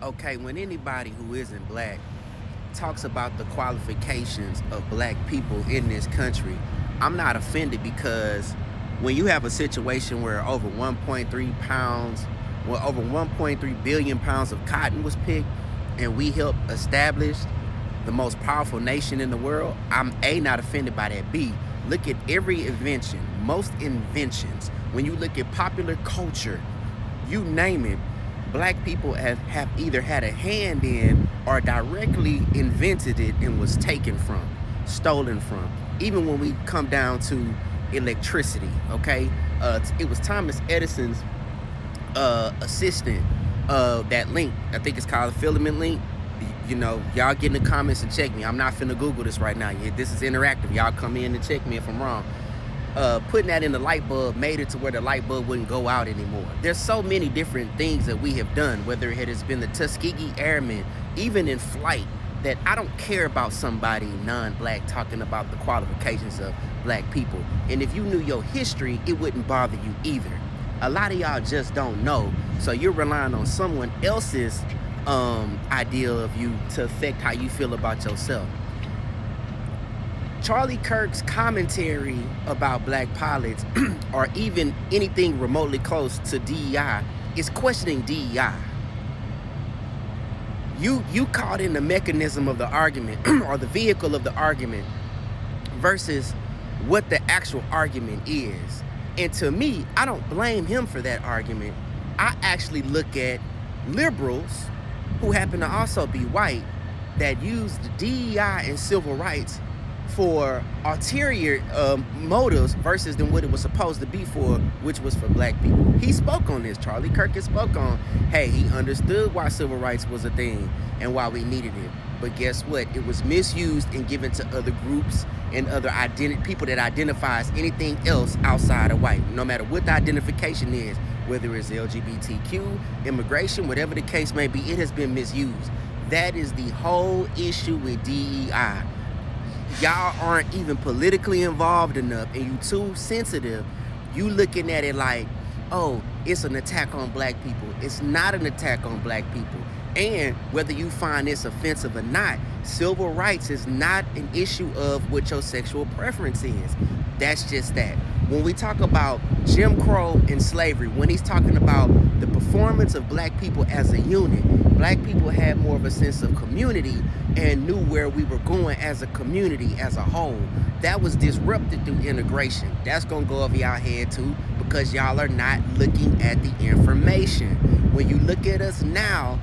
Okay, when anybody who isn't black talks about the qualifications of black people in this country, I'm not offended because when you have a situation where over 1.3 pounds, well, over 1.3 billion pounds of cotton was picked, and we helped establish the most powerful nation in the world, I'm A, not offended by that. B, look at every invention, most inventions. When you look at popular culture, you name it, black people have either had a hand in or directly invented it and was taken from, stolen from. Even when we come down to electricity, okay? It was Thomas Edison's assistant, that link, I think it's called a filament link. You know, y'all get in the comments and check me. I'm not finna Google this right now. This is interactive. Y'all come in and check me if I'm wrong. Putting that in the light bulb made it to where the light bulb wouldn't go out anymore. There's so many different things that we have done, whether it has been the Tuskegee Airmen, even in flight, that I don't care about somebody non-black talking about the qualifications of black people. And if you knew your history, it wouldn't bother you either. A lot of y'all just don't know, so you're relying on someone else's idea of you to affect how you feel about yourself. Charlie Kirk's commentary about black pilots or even anything remotely close to DEI is questioning DEI. You caught in the mechanism of the argument or the vehicle of the argument versus what the actual argument is. And to me, I don't blame him for that argument. I actually look at liberals who happen to also be white that use the DEI and civil rights for ulterior motives versus than what it was supposed to be for, which was for black people. He spoke on this. Charlie Kirk spoke on, hey, he understood why civil rights was a thing and why we needed it. But guess what? It was misused and given to other groups and other people that identify as anything else outside of white. No matter what the identification is, whether it's LGBTQ, immigration, whatever the case may be, it has been misused. That is the whole issue with DEI. Y'all aren't even politically involved enough, and you too sensitive. You looking at it like, oh, it's an attack on black people. It's not an attack on black people. And whether you find this offensive or not, civil rights is not an issue of what your sexual preference is. That's just that. When we talk about Jim Crow and slavery, when he's talking about the performance of black people as a unit, black people had more of a sense of community and knew where we were going as a community as a whole. That was disrupted through integration. That's gonna go over y'all head too, because y'all are not looking at the information. When you look at us now,